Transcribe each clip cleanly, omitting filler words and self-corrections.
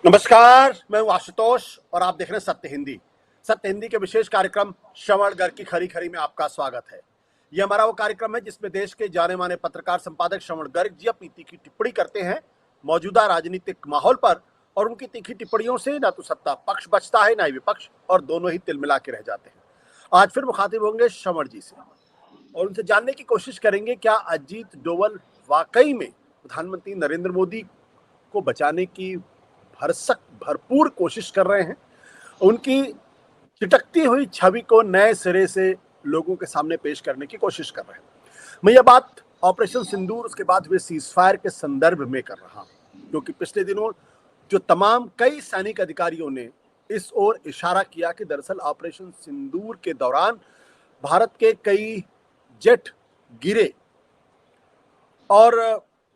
नमस्कार, मैं हूं आशुतोष और आप देख रहे हैं सत्य हिंदी। सत्य हिंदी के विशेष कार्यक्रम श्रवण घर की खरी खरी में आपका स्वागत है। ये हमारा वो कार्यक्रम है जिसमें देश के जाने माने पत्रकार संपादक श्रवण गर्ग जी अपनी तीखी टिप्पणी करते हैं मौजूदा राजनीतिक माहौल पर, और उनकी तीखी टिप्पणियों से ना तो सत्ता पक्ष बचता है ना ही विपक्ष, और दोनों ही तिलमिला के रह जाते हैं। आज फिर मुखातिब होंगे श्रवण जी से और उनसे जानने की कोशिश करेंगे क्या अजीत डोवल वाकई में प्रधानमंत्री नरेंद्र मोदी को बचाने की भरसक भरपूर कोशिश कर रहे हैं, उनकी चिटकती हुई छवि को नए सिरे से लोगों के सामने पेश करने की कोशिश कर रहे हैं। मैं यह बात ऑपरेशन सिंदूर उसके बाद हुए सीजफायर के संदर्भ में कर रहा हूं, क्योंकि पिछले दिनों जो तमाम कई सैनिक अधिकारियों ने इस ओर इशारा किया कि दरअसल ऑपरेशन सिंदूर के दौरान भारत के कई जेट गिरे, और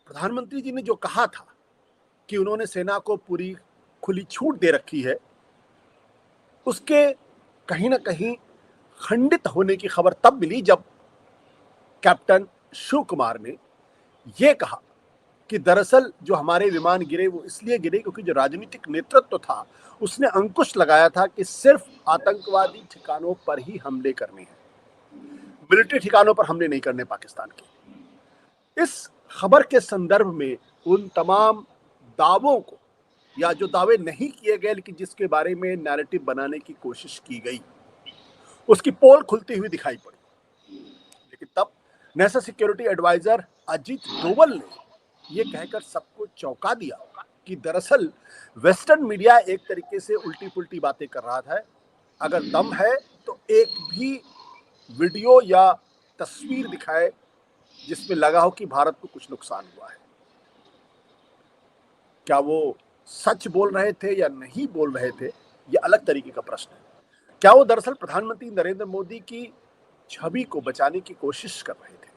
प्रधानमंत्री जी ने जो कहा था कि उन्होंने सेना को पूरी खुली छूट दे रखी है, उसके कहीं ना कहीं खंडित होने की खबर तब मिली जब कैप्टन शिव कुमार ने यह कहा कि दरअसल जो हमारे विमान गिरे वो इसलिए गिरे क्योंकि जो राजनीतिक नेतृत्व था उसने अंकुश लगाया था कि सिर्फ आतंकवादी ठिकानों पर ही हमले करने हैं, मिलिट्री ठिकानों पर हमले नहीं करने पाकिस्तान के। इस खबर के संदर्भ में उन तमाम दावों को, या जो दावे नहीं किए गए लेकिन जिसके बारे में नैरेटिव बनाने की कोशिश की गई, उसकी पोल खुलती हुई दिखाई पड़ी। लेकिन तब national security adviser Ajit Doval ने यह कहकर सबको चौंका दिया कि दरअसल वेस्टर्न मीडिया एक तरीके से उल्टी पुल्टी बातें कर रहा था। अगर दम है तो एक भी वीडियो या तस्वीर दिखाए जिसमें लगा हो कि भारत को कुछ नुकसान हुआ है। क्या वो सच बोल रहे थे या नहीं बोल रहे थे, यह अलग तरीके का प्रश्न है। क्या वो दरअसल प्रधानमंत्री नरेंद्र मोदी की छवि को बचाने की कोशिश कर रहे थे?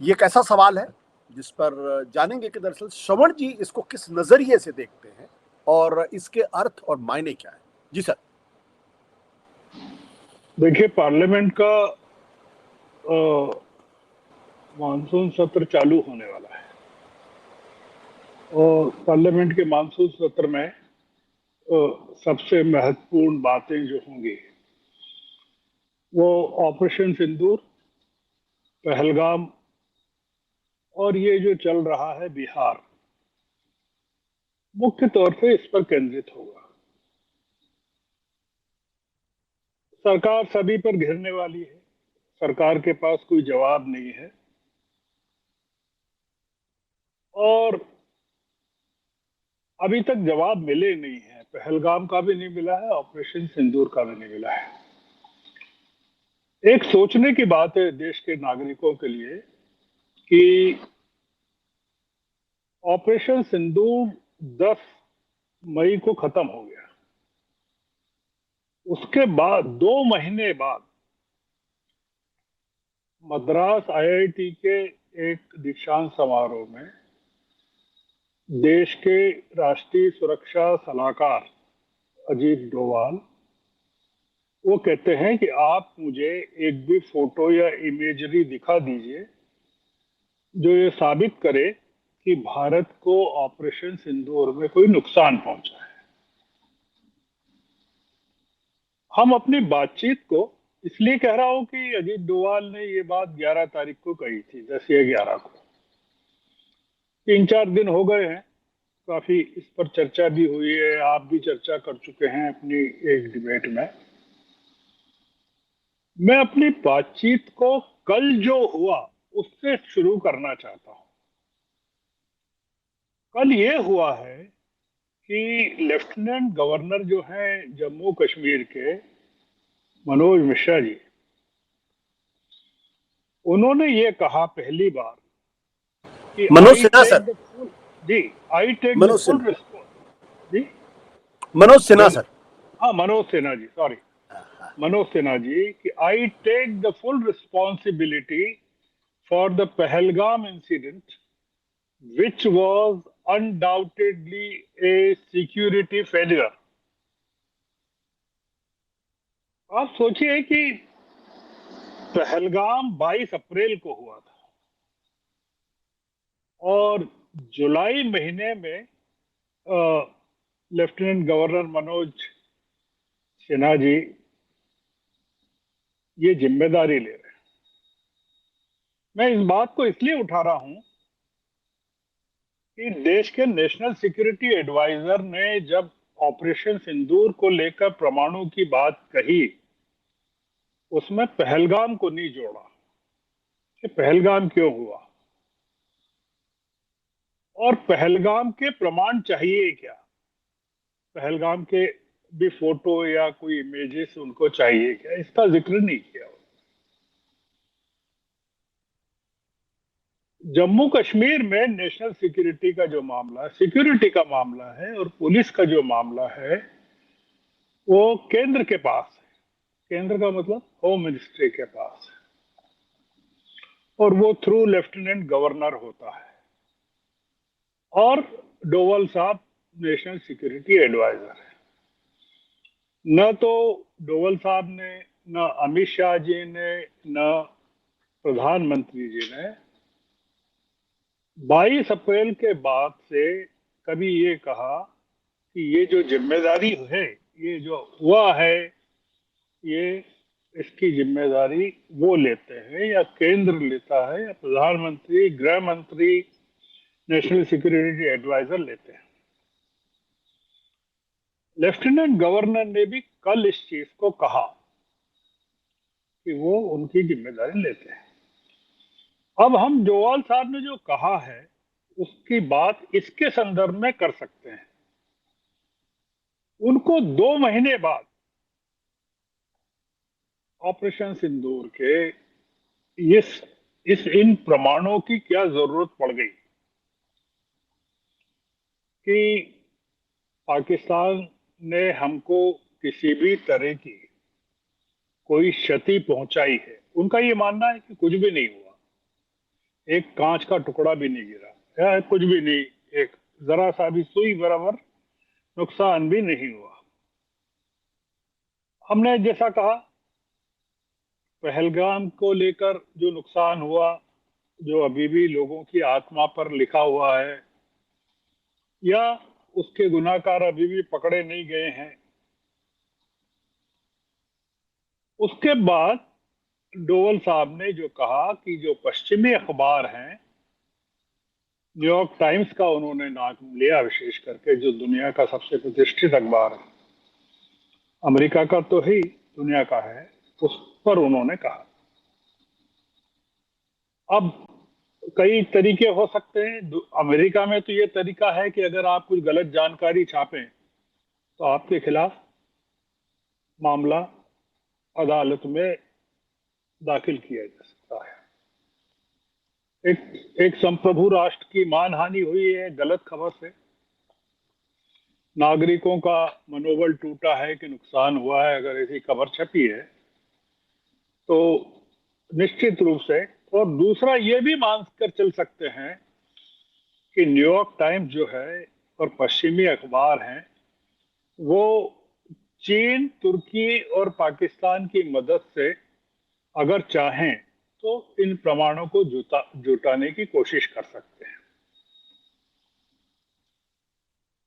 ये एक ऐसा सवाल है जिस पर जानेंगे कि दरअसल श्रवण जी इसको किस नजरिए से देखते हैं और इसके अर्थ और मायने क्या है। जी सर। देखिए, पार्लियामेंट का मानसून सत्र चालू होने वाला है और पार्लियामेंट के मानसून सत्र में सबसे महत्वपूर्ण बातें जो होंगी वो ऑपरेशन सिंदूर, पहलगाम और ये जो चल रहा है बिहार, मुख्य तौर पे इस पर केंद्रित होगा। सरकार सभी पर घिरने वाली है, सरकार के पास कोई जवाब नहीं है और अभी तक जवाब मिले नहीं है। पहलगाम का भी नहीं मिला है, ऑपरेशन सिंदूर का भी नहीं मिला है। एक सोचने की बात है देश के नागरिकों के लिए कि ऑपरेशन सिंदूर 10 मई को खत्म हो गया। उसके बाद 2 महीने बाद मद्रास आईआईटी के एक दीक्षांत समारोह में देश के राष्ट्रीय सुरक्षा सलाहकार अजीत डोभाल वो कहते हैं कि आप मुझे एक भी फोटो या इमेजरी दिखा दीजिए जो ये साबित करे कि भारत को ऑपरेशन सिंदूर में कोई नुकसान पहुंचा है। हम अपनी बातचीत को इसलिए कह रहा हूं कि अजीत डोभाल ने ये बात 11 तारीख को कही थी, 10 या 11 को। 3-4 दिन हो गए हैं, काफी इस पर चर्चा भी हुई है, आप भी चर्चा कर चुके हैं अपनी एक डिबेट में। मैं अपनी बातचीत को कल जो हुआ उससे शुरू करना चाहता हूं। कल ये हुआ है कि लेफ्टिनेंट गवर्नर जो हैं जम्मू कश्मीर के मनोज मिश्रा जी, उन्होंने ये कहा पहली बार कि Manoj I Sinha take sir. The full जी I take the Manoj full Sinha. Response जी मनोज सिन्हा मन, सर। हाँ, मनोज सिन्हा जी, सॉरी, मनोज सिन्हा जी, कि I take the full responsibility for the Pahalgam incident which was undoubtedly a security failure। आप सोचिए कि पहलगाम 22 अप्रैल को हुआ था और जुलाई महीने में लेफ्टिनेंट गवर्नर मनोज सिन्हा जी ये जिम्मेदारी ले रहे हैं। मैं इस बात को इसलिए उठा रहा हूं कि देश के नेशनल सिक्योरिटी एडवाइजर ने जब ऑपरेशन सिंदूर को लेकर परमाणु की बात कही, उसमें पहलगाम को नहीं जोड़ा कि पहलगाम क्यों हुआ और पहलगाम के प्रमाण चाहिए क्या। पहलगाम के भी फोटो या कोई इमेजेस उनको चाहिए क्या, इसका जिक्र नहीं किया। जम्मू कश्मीर में नेशनल सिक्योरिटी का जो मामला है, सिक्योरिटी का मामला है और पुलिस का जो मामला है वो केंद्र के पास है। केंद्र का मतलब होम मिनिस्ट्री के पास है और वो थ्रू लेफ्टिनेंट गवर्नर होता है। और डोवल साहब नेशनल सिक्योरिटी एडवाइजर है। न तो डोवल साहब ने, न अमित शाह जी ने, न प्रधानमंत्री जी ने 22 अप्रैल के बाद से कभी ये कहा कि ये जो जिम्मेदारी है, ये जो हुआ है, ये इसकी जिम्मेदारी वो लेते हैं या केंद्र लेता है या प्रधानमंत्री, गृह मंत्री, नेशनल सिक्योरिटी एडवाइजर लेते हैं। लेफ्टिनेंट गवर्नर ने भी कल इस चीज को कहा कि वो उनकी जिम्मेदारी लेते हैं। अब हम डोवाल साहब ने जो कहा है उसकी बात इसके संदर्भ में कर सकते हैं। उनको 2 महीने बाद ऑपरेशन सिंदूर के इस इन प्रमाणों की क्या जरूरत पड़ गई कि पाकिस्तान ने हमको किसी भी तरह की कोई क्षति पहुंचाई है। उनका ये मानना है कि कुछ भी नहीं हुआ, एक कांच का टुकड़ा भी नहीं गिरा या कुछ भी नहीं, एक जरा सा भी सुई बराबर नुकसान भी नहीं हुआ। हमने जैसा कहा, पहलगाम को लेकर जो नुकसान हुआ, जो अभी भी लोगों की आत्मा पर लिखा हुआ है, या उसके गुनाहगार अभी भी पकड़े नहीं गए हैं। उसके बाद डोवल साहब ने जो कहा कि जो पश्चिमी अखबार हैं, न्यूयॉर्क टाइम्स का उन्होंने नाम लिया विशेष करके, जो दुनिया का सबसे प्रतिष्ठित अखबार है, अमेरिका का तो ही दुनिया का है, उस पर उन्होंने कहा। अब कई तरीके हो सकते हैं। अमेरिका में तो ये तरीका है कि अगर आप कुछ गलत जानकारी छापें तो आपके खिलाफ मामला अदालत में दाखिल किया जा सकता है। एक संप्रभु राष्ट्र की मानहानि हुई है गलत खबर से, नागरिकों का मनोबल टूटा है कि नुकसान हुआ है अगर ऐसी खबर छपी है तो निश्चित रूप से। और दूसरा ये भी मानकर चल सकते हैं कि न्यूयॉर्क टाइम्स जो है और पश्चिमी अखबार हैं, वो चीन, तुर्की और पाकिस्तान की मदद से अगर चाहें तो इन प्रमाणों को जुटाने की कोशिश कर सकते हैं।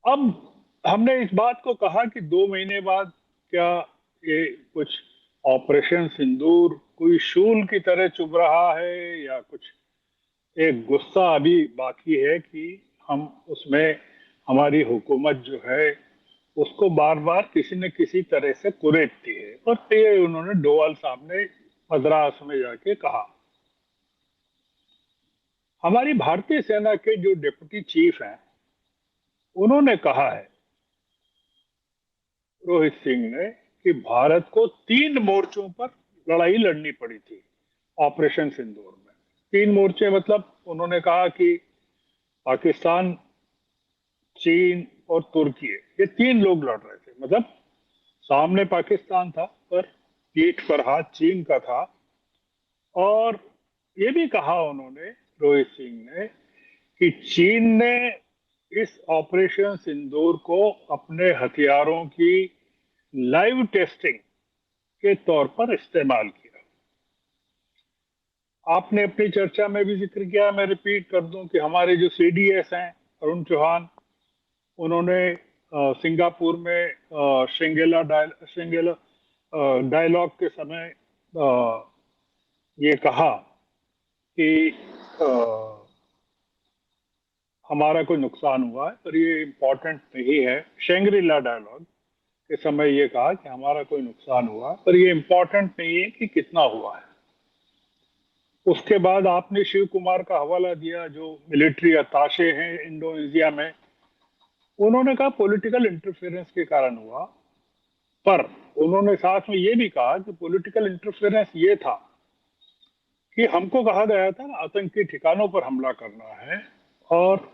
अब हमने इस बात को कहा कि 2 महीने बाद क्या ये कुछ ऑपरेशन सिंदूर कोई शूल की तरह चुभ रहा है या कुछ एक गुस्सा अभी बाकी है कि हम उसमें हमारी हुकूमत जो है उसको बार बार किसी न किसी तरह से कुरेदती है। और ये उन्होंने डोवाल साहब ने मद्रास में जाके कहा। हमारी भारतीय सेना के जो डिप्टी चीफ हैं उन्होंने कहा है, रोहित सिंह ने, कि भारत को 3 मोर्चों पर लड़ाई लड़नी पड़ी थी ऑपरेशन सिंदूर में। 3 मोर्चे मतलब उन्होंने कहा कि पाकिस्तान, चीन और तुर्की, ये 3 लोग लड़ रहे थे। मतलब सामने पाकिस्तान था पर पीठ पर हाथ चीन का था। और ये भी कहा उन्होंने, रोहित सिंह ने, कि चीन ने इस ऑपरेशन सिंदूर को अपने हथियारों की लाइव टेस्टिंग के तौर पर इस्तेमाल किया। आपने अपनी चर्चा में भी जिक्र किया, मैं रिपीट कर दूं कि हमारे जो सीडीएस हैं, अरुण चौहान, उन्होंने सिंगापुर में श्रृंगेला डायलॉग के समय ये कहा कि अ, हमारा कोई नुकसान हुआ है, पर ये इम्पोर्टेंट नहीं है। शंग्रीला डायलॉग के समय ये कहा कि हमारा कोई नुकसान हुआ है, पर ये इम्पोर्टेंट नहीं है कि कितना हुआ है। उसके बाद आपने शिव कुमार का हवाला दिया, जो मिलिट्री अताशे हैं इंडोनेशिया में। उन्होंने कहा पॉलिटिकल इंटरफेरेंस के कारण हुआ, पर उन्होंने साथ में ये भी कहा कि पॉलिटिकल इंटरफेरेंस ये था कि हमको कहा गया था आतंकी ठिकानों पर हमला करना है, और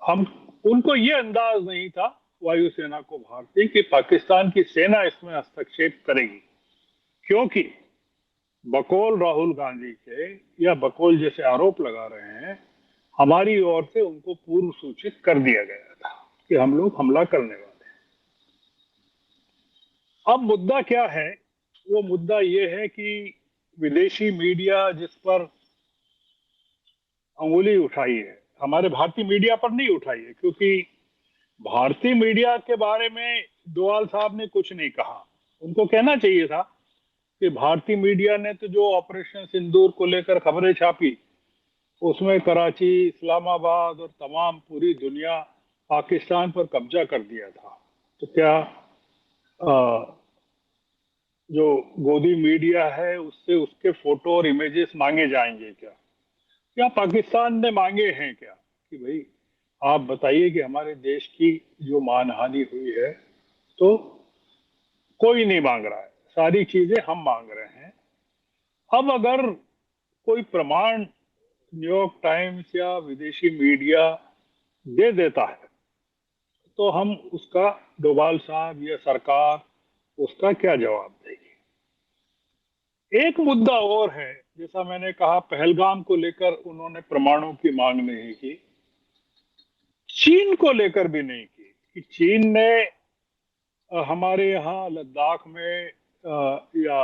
हम उनको ये अंदाज नहीं था वायुसेना को, भारतीय, कि पाकिस्तान की सेना इसमें हस्तक्षेप करेगी। क्योंकि बकौल राहुल गांधी के, या बकौल जैसे आरोप लगा रहे हैं, हमारी ओर से उनको पूर्व सूचित कर दिया गया था कि हम लोग हमला करने वाले हैं। अब मुद्दा क्या है? वो मुद्दा ये है कि विदेशी मीडिया जिस पर अंगुली उठाई है, हमारे भारतीय मीडिया पर नहीं उठाई है, क्योंकि भारतीय मीडिया के बारे में डोवाल साहब ने कुछ नहीं कहा। उनको कहना चाहिए था कि भारतीय मीडिया ने तो जो ऑपरेशन सिंदूर को लेकर खबरें छापी, उसमें कराची, इस्लामाबाद और तमाम पूरी दुनिया पाकिस्तान पर कब्जा कर दिया था। तो क्या जो गोदी मीडिया है उससे उसके फोटो और इमेजेस मांगे जाएंगे क्या? क्या पाकिस्तान ने मांगे हैं क्या कि भाई आप बताइए कि हमारे देश की जो मानहानि हुई है? तो कोई नहीं मांग रहा है, सारी चीजें हम मांग रहे हैं। अब अगर कोई प्रमाण न्यूयॉर्क टाइम्स या विदेशी मीडिया दे देता है, तो हम उसका, डोभाल साहब या सरकार उसका क्या जवाब देगी? एक मुद्दा और है, जैसा मैंने कहा पहलगाम को लेकर उन्होंने प्रमाणों की मांग नहीं की, चीन को लेकर भी नहीं की कि चीन ने हमारे यहाँ लद्दाख में या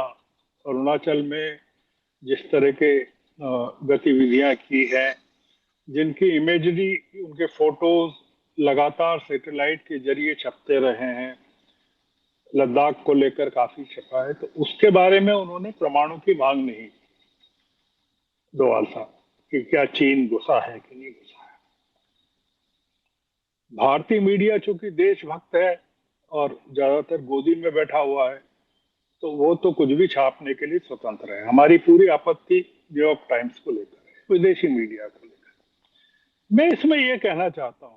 अरुणाचल में जिस तरह के गतिविधियां की है, जिनकी इमेजरी, उनके फोटोज लगातार सैटेलाइट के जरिए छपते रहे हैं, लद्दाख को लेकर काफी छपा है, तो उसके बारे में उन्होंने प्रमाणों की मांग नहीं की डोवाल साहब कि क्या चीन घुसा है कि नहीं घुसा है। भारतीय मीडिया चूंकि देशभक्त है और ज्यादातर गोदी में बैठा हुआ है, तो वो तो कुछ भी छापने के लिए स्वतंत्र है। हमारी पूरी आपत्ति न्यूयॉर्क टाइम्स को लेकर है, विदेशी मीडिया को लेकर। मैं इसमें यह कहना चाहता हूं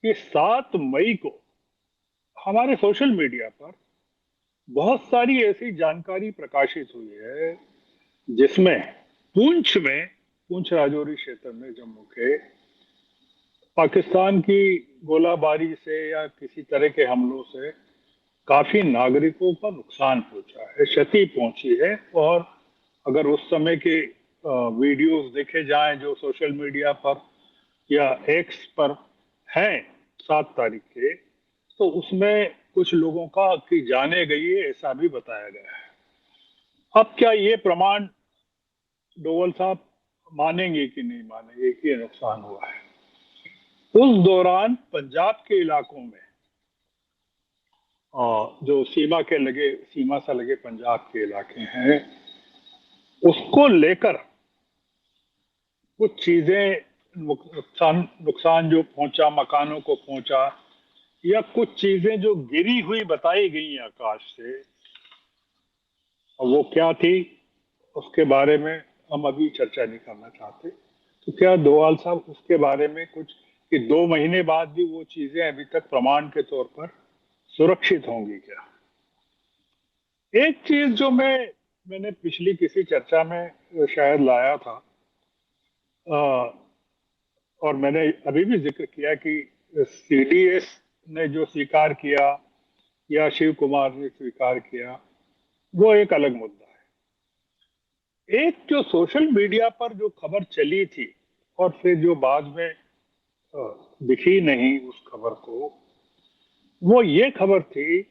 कि 7 मई को हमारे सोशल मीडिया पर बहुत सारी ऐसी जानकारी प्रकाशित हुई है, जिसमें पुंछ राजौरी क्षेत्र में जम्मू के पाकिस्तान की गोलाबारी से या किसी तरह के हमलों से काफी नागरिकों को नुकसान पहुंचा है, क्षति पहुंची है। और अगर उस समय के वीडियोस देखे जाएं जो सोशल मीडिया पर या एक्स पर हैं 7 तारीख के, तो उसमें कुछ लोगों का की जाने गई है, ऐसा भी बताया गया है। अब क्या ये प्रमाण डोवल साहब मानेंगे कि नहीं मानेंगे कि ये नुकसान हुआ है? उस दौरान पंजाब के इलाकों में, जो सीमा से लगे पंजाब के इलाके हैं, उसको लेकर कुछ चीजें, नुकसान जो पहुंचा, मकानों को पहुंचा, या कुछ चीजें जो गिरी हुई बताई गई आकाश से, और वो क्या थी उसके बारे में हम अभी चर्चा नहीं करना चाहते। तो क्या डोवाल साहब उसके बारे में कुछ, कि 2 महीने बाद भी वो चीजें अभी तक प्रमाण के तौर पर सुरक्षित होंगी क्या? एक चीज जो मैंने पिछली किसी चर्चा में शायद लाया था, और मैंने अभी भी जिक्र किया कि सीडीएस ने जो स्वीकार किया या शिव कुमार ने स्वीकार किया, वो एक अलग मुद्दा है। एक जो सोशल मीडिया पर जो खबर चली थी और फिर जो बाद में दिखी नहीं उस खबर को, वो ये खबर थी,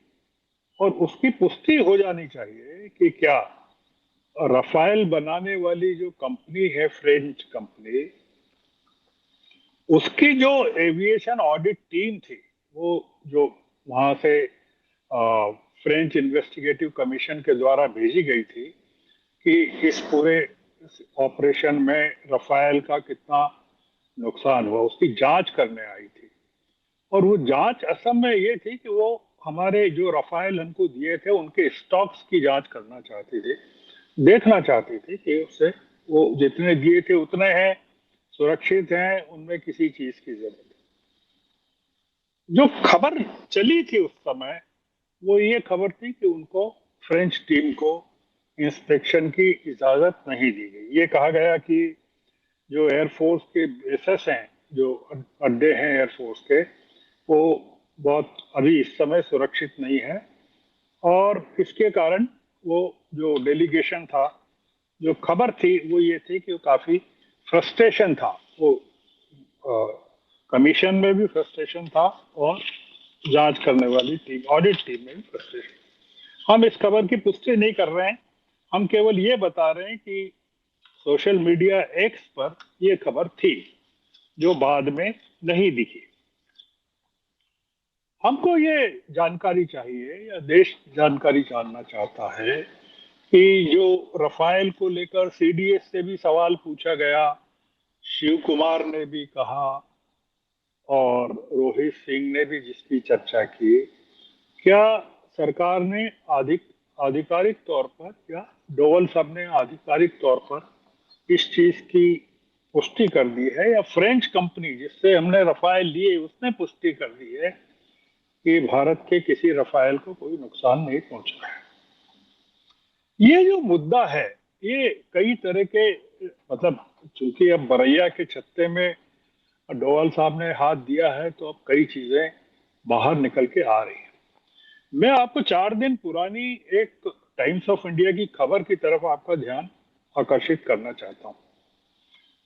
और उसकी पुष्टि हो जानी चाहिए कि क्या राफेल बनाने वाली जो कंपनी है, फ्रेंच कंपनी, उसकी जो एविएशन ऑडिट टीम थी, वो जो वहां से फ्रेंच इन्वेस्टिगेटिव कमीशन के द्वारा भेजी गई थी कि इस पूरे ऑपरेशन में रफाल का कितना नुकसान हुआ, उसकी जांच करने आई थी। और वो जांच असम में ये थी कि वो हमारे जो रफाल हमको दिए थे उनके स्टॉक्स की जांच करना चाहती थी, देखना चाहती थी कि उससे वो जितने दिए थे उतने हैं, सुरक्षित हैं, उनमें किसी चीज की जरूरत है। जो खबर चली थी उस समय, वो ये खबर थी कि उनको, फ्रेंच टीम को, इंस्पेक्शन की इजाजत नहीं दी गई। ये कहा गया कि जो एयरफोर्स के बेसेस हैं, जो अड्डे हैं एयरफोर्स के, वो बहुत अभी इस समय सुरक्षित नहीं है। और इसके कारण वो जो डेलीगेशन था, जो खबर थी वो ये थी कि वो काफी फ्रस्ट्रेशन था, वो कमीशन में भी फ्रस्ट्रेशन था और जांच करने वाली टीम, ऑडिट टीम में भी फ्रस्ट्रेशन। हम इस खबर की पुष्टि नहीं कर रहे हैं, हम केवल ये बता रहे हैं कि सोशल मीडिया एक्स पर ये खबर थी जो बाद में नहीं दिखी। हमको ये जानकारी चाहिए, या देश जानकारी जानना चाहता है, कि जो रफाल को लेकर सीडीएस से भी सवाल पूछा गया, शिव कुमार ने भी कहा और रोहित सिंह ने भी जिसकी चर्चा की, क्या सरकार ने आधिकारिक तौर पर, या डोवल साहब ने आधिकारिक तौर पर इस चीज की पुष्टि कर दी है, या फ्रेंच कंपनी जिससे हमने रफाल लिए उसने पुष्टि कर दी है कि भारत के किसी रफाल को कोई नुकसान नहीं पहुंचा है? ये जो मुद्दा है, ये कई तरह के, मतलब चूंकि अब बरैया के छत्ते में डोवाल साहब ने हाथ दिया है, तो अब कई चीजें बाहर निकल के आ रही हैं। मैं आपको 4 दिन पुरानी एक टाइम्स ऑफ इंडिया की खबर की तरफ आपका ध्यान आकर्षित करना चाहता हूं।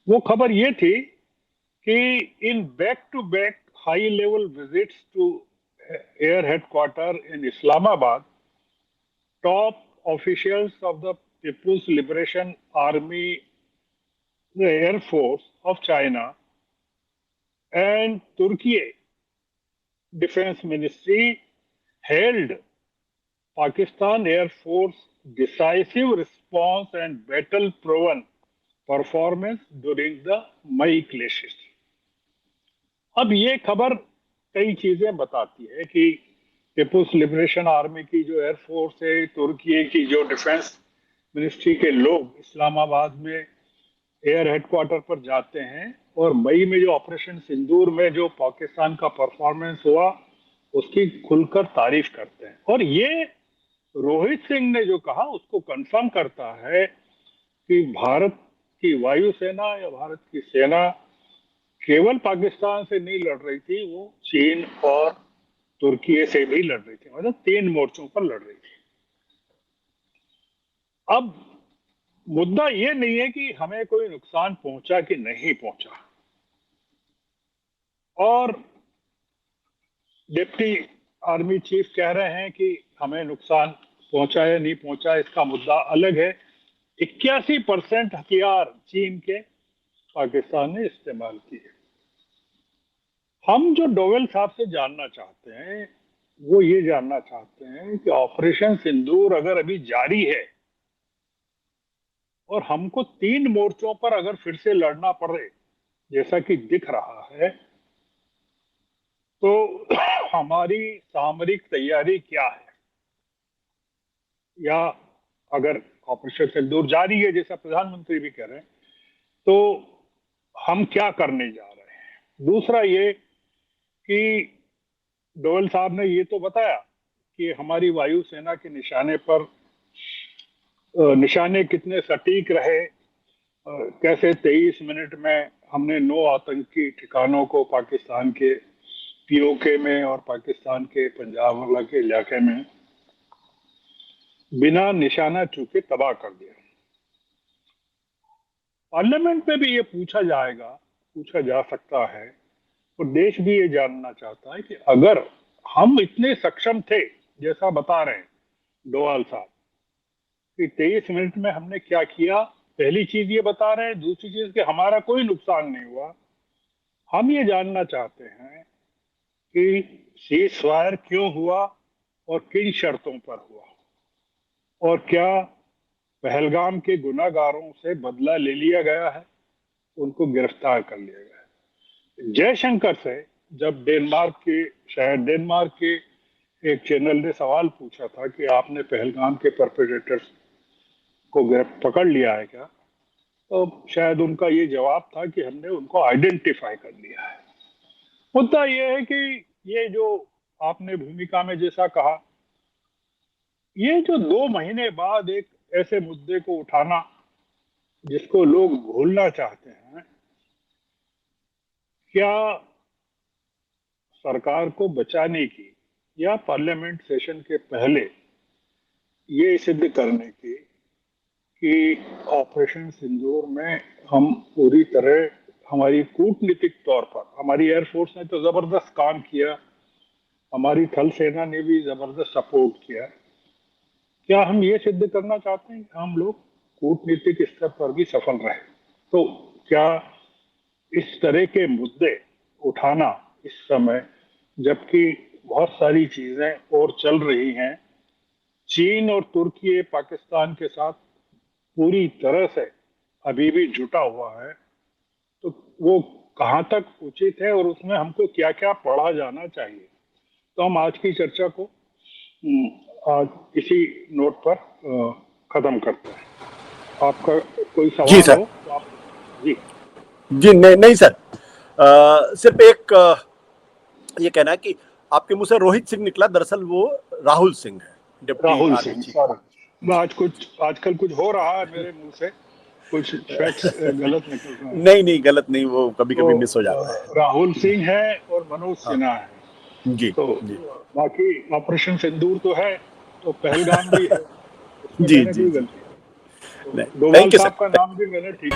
वो खबर ये थी कि in back to back high level visits to air headquarter in Islamabad, top officials of the People's Liberation Army, the Air Force of China, and Turkey Defense Ministry hailed Pakistan Air Force decisive response and battle-proven performance during the Mai clashes. अब ये खबर कई चीजें बताती है कि people's liberation army की जो एयरफोर्स है, तुर्की की जो डिफेंस मिनिस्ट्री के लोग इस्लामाबाद में एयर हेडक्वार्टर पर जाते हैं और मई में जो ऑपरेशन सिंदूर में जो पाकिस्तान का परफॉर्मेंस हुआ उसकी खुलकर तारीफ करते हैं। और ये रोहित सिंह ने जो कहा उसको कंफर्म करता है कि भारत की वायुसेना या भारत की सेना केवल पाकिस्तान से नहीं लड़ रही थी, वो चीन और तुर्की से भी लड़ रही थी, मतलब 3 मोर्चों पर लड़ रही थी। अब मुद्दा ये नहीं है कि हमें कोई नुकसान पहुंचा कि नहीं पहुंचा, और डिप्टी आर्मी चीफ कह रहे हैं कि हमें नुकसान पहुंचा या नहीं पहुंचा इसका मुद्दा अलग है। 81% हथियार चीन के पाकिस्तान ने इस्तेमाल किए। हम जो डोवेल साहब से जानना चाहते हैं वो ये जानना चाहते हैं कि ऑपरेशन सिंदूर अगर अभी जारी है और हमको 3 मोर्चों पर अगर फिर से लड़ना पड़े जैसा कि दिख रहा है, तो हमारी सामरिक तैयारी क्या है, या अगर ऑपरेशन सिंदूर जारी है जैसा प्रधानमंत्री भी कह रहे हैं, तो हम क्या करने जा रहे हैं। दूसरा ये कि डोवल साहब ने ये तो बताया कि हमारी वायुसेना के निशाने पर निशाने कितने सटीक रहे, कैसे 23 मिनट में हमने 9 आतंकी ठिकानों को पाकिस्तान के पीओके में और पाकिस्तान के पंजाब वाला के इलाके में बिना निशाना चूके तबाह कर दिया। पार्लियामेंट में भी ये पूछा जाएगा, पूछा जा सकता है, और देश भी ये जानना चाहता है कि अगर हम इतने सक्षम थे जैसा बता रहे हैं डोवाल साहब कि 23 मिनट में हमने क्या किया, पहली चीज ये बता रहे हैं। दूसरी चीज कि हमारा कोई नुकसान नहीं हुआ, हम ये जानना चाहते हैं कि सीज फायर क्यों हुआ और किन शर्तों पर हुआ, और क्या पहलगाम के गुनाहगारों से बदला ले लिया गया है, उनको गिरफ्तार कर लिया गया है। जयशंकर से जब डेनमार्क के एक चैनल ने सवाल पूछा था कि आपने पहलगाम के परपेट्रेटर्स को पकड़ लिया है क्या, तो शायद उनका ये जवाब था कि हमने उनको आइडेंटिफाई कर लिया है। मुद्दा ये है कि ये जो आपने भूमिका में जैसा कहा, ये जो 2 महीने बाद एक ऐसे मुद्दे को उठाना जिसको लोग भूलना चाहते हैं, क्या सरकार को बचाने की या पार्लियामेंट सेशन के पहले ये सिद्ध करने की कि ऑपरेशन सिंदूर में हम पूरी तरह, हमारी कूटनीतिक तौर पर हमारी एयरफोर्स ने तो जबरदस्त काम किया, हमारी थल सेना ने भी जबरदस्त सपोर्ट किया, क्या हम ये सिद्ध करना चाहते हैं कि हम लोग कूटनीतिक स्तर पर भी सफल रहे? तो क्या इस तरह के मुद्दे उठाना इस समय, जबकि बहुत सारी चीजें और चल रही हैं, चीन और तुर्की पाकिस्तान के साथ पूरी तरह से अभी भी जुटा हुआ है, तो वो कहाँ तक उचित है और उसमें हमको क्या क्या पढ़ा जाना चाहिए? तो हम आज की चर्चा को आज इसी नोट पर खत्म करते हैं। आपका कोई जी सवाल सर। हो तो आप। जी जी नहीं नहीं सर, सिर्फ एक ये कहना है कि आपके मुंह से रोहित सिंह निकला, दरअसल वो राहुल सिंह है, deputy Rahul army Singh, chief. Sorry, आजकल कुछ हो रहा है मेरे मुंह से, कुछ फैक्ट्स गलत निकल रहे हैं। नहीं नहीं, गलत नहीं, वो कभी तो कभी मिस हो जाता है। राहुल सिंह है और मनोज हाँ। सिन्हा है। जी तो जी बाकी ऑपरेशन सिंदूर तो है, तो पहलगाम भी है, उसमें जी मैंने जी कोई जी। गलती नहीं। तो नहीं, डोभाल थैंक यू साहब का सर। नाम भी मैंने ठीक